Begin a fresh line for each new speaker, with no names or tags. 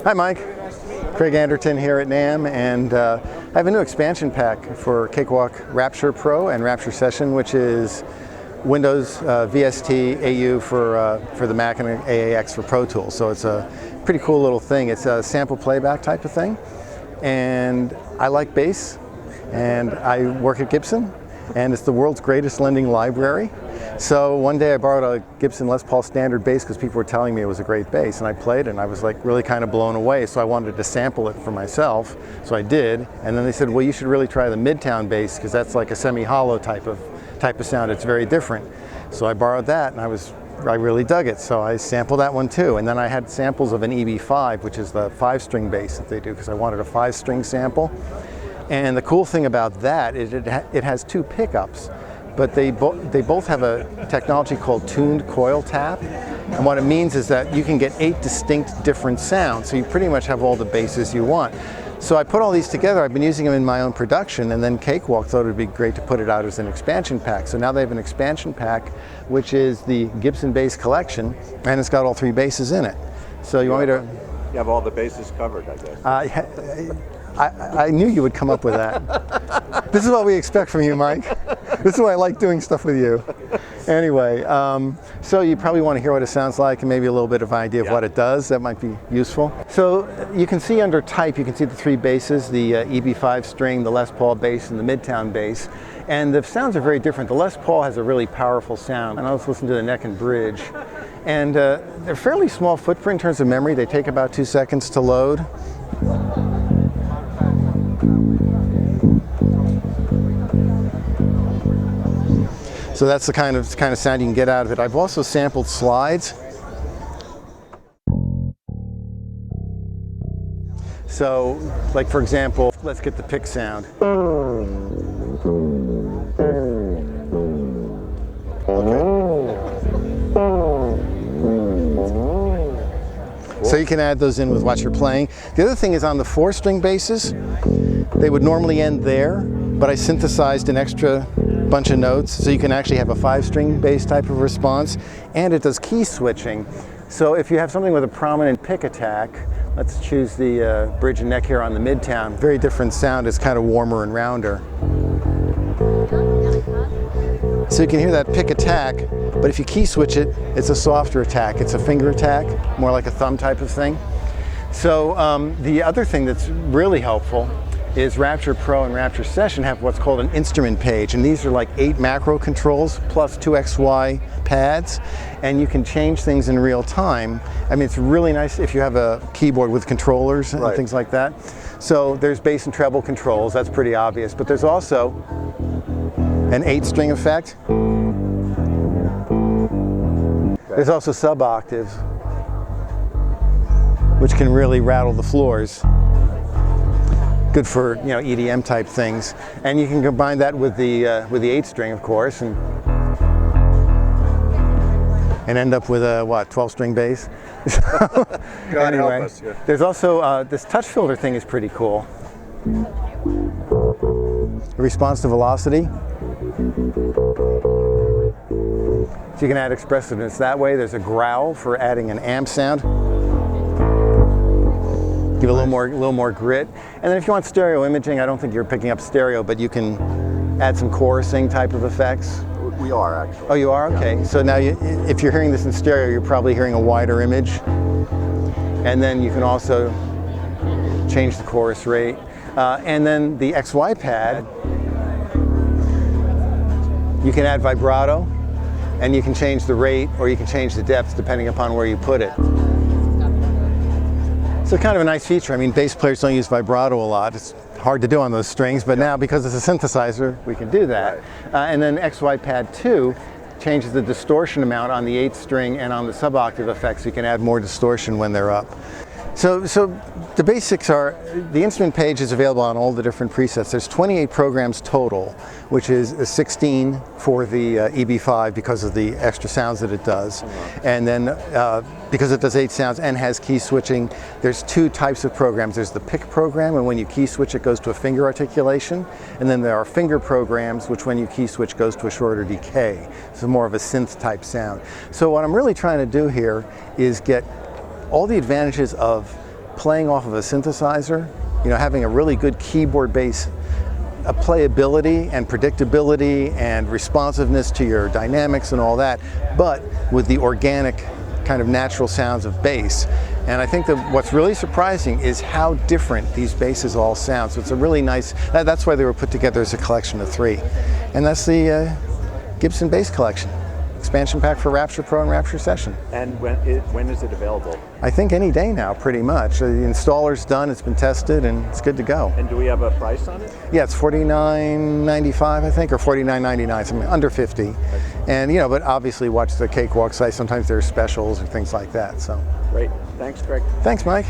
Hi Mike, Craig Anderton here at NAMM, and I have a new expansion pack for Cakewalk Rapture Pro and Rapture Session, which is Windows, VST, AU for the Mac, and AAX for Pro Tools. So it's a pretty cool little thing. It's a sample playback type of thing, and I like bass, and I work at Gibson, and it's the world's greatest lending library. So one day I borrowed a Gibson Les Paul standard bass because people were telling me it was a great bass, and I played it and I was like really kind of blown away, so I wanted to sample it for myself, so I did. And then they said, well, you should really try the Midtown bass because that's like a semi-hollow type of sound. It's very different. So I borrowed that and I really dug it, so I sampled that one too. And then I had samples of an EB5, which is the 5-string bass that they do, because I wanted a 5-string sample. And the cool thing about that is it has 2 pickups, but they both have a technology called tuned coil tap. And what it means is that you can get 8 distinct different sounds, so you pretty much have all the basses you want. So I put all these together. I've been using them in my own production, and then Cakewalk thought it would be great to put it out as an expansion pack. So now they have an expansion pack, which is the Gibson bass collection, and it's got all 3 basses in it. So you want me to...
You have all the bases covered, I guess.
I knew you would come up with that. This is what we expect from you, Mike. This is why I like doing stuff with you. Anyway, so you probably want to hear what it sounds like and maybe a little bit of an idea of what it does. That might be useful. So you can see under type, you can see the 3 basses, the EB5 string, the Les Paul bass, and the Midtown bass. And the sounds are very different. The Les Paul has a really powerful sound. And I was listening to the neck and bridge. And they're fairly small footprint in terms of memory. They take about 2 seconds to load. So that's the kind of sound you can get out of it. I've also sampled slides. So, like for example, let's get the pick sound. So you can add those in with what you're playing. The other thing is on the 4-string basses, they would normally end there, but I synthesized an extra bunch of notes, so you can actually have a 5-string bass type of response, and it does key switching. So if you have something with a prominent pick attack, let's choose the bridge and neck here on the Midtown. Very different sound. It's kind of warmer and rounder. So you can hear that pick attack, but if you key switch it, it's a softer attack. It's a finger attack, more like a thumb type of thing. So the other thing that's really helpful is Rapture Pro and Rapture Session have what's called an instrument page, and these are like 8 macro controls plus 2 XY pads, and you can change things in real time. I mean, it's really nice if you have a keyboard with controllers and things like that. So there's bass and treble controls, that's pretty obvious, but there's also an 8-string effect. There's also sub-octaves, which can really rattle the floors. Good for, you know, EDM type things, and you can combine that with the 8-string, of course, and end up with a 12-string bass.
God
anyway,
help us, yeah.
There's also this touch filter thing is pretty cool. Response to velocity. So you can add expressiveness that way. There's a growl for adding an amp sound. Give it a little more grit. And then if you want stereo imaging, I don't think you're picking up stereo, but you can add some chorusing type of effects.
We are, actually.
Oh, you are? Okay. Yeah. So now if you're hearing this in stereo, you're probably hearing a wider image. And then you can also change the chorus rate. And then the XY pad, you can add vibrato, and you can change the rate, or you can change the depth depending upon where you put it. So kind of a nice feature. I mean, bass players don't use vibrato a lot. It's hard to do on those strings, but now because it's a synthesizer, we can do that. And then XY Pad 2 changes the distortion amount on the 8th string and on the sub-octave effects, so you can add more distortion when they're up. So the basics are, the instrument page is available on all the different presets. There's 28 programs total, which is 16 for the EB5 because of the extra sounds that it does. And then because it does 8 sounds and has key switching, there's 2 types of programs. There's the pick program, and when you key switch it goes to a finger articulation. And then there are finger programs, which when you key switch goes to a shorter decay. So more of a synth type sound. So what I'm really trying to do here is get all the advantages of playing off of a synthesizer, having a really good keyboard bass, a playability and predictability and responsiveness to your dynamics and all that, but with the organic kind of natural sounds of bass. And I think that what's really surprising is how different these basses all sound. So it's a really nice, that's why they were put together as a collection of 3. And that's the Gibson bass collection. Expansion pack for Rapture Pro and Rapture Session.
And when is it available?
I think any day now, pretty much. The installer's done, it's been tested, and it's good to go.
And do we have a price on it?
Yeah, it's $49.95, I think, or $49.99, something under 50. Okay. And but obviously watch the Cakewalk site. Sometimes there's specials or things like that. So
great. Thanks, Craig.
Thanks, Mike.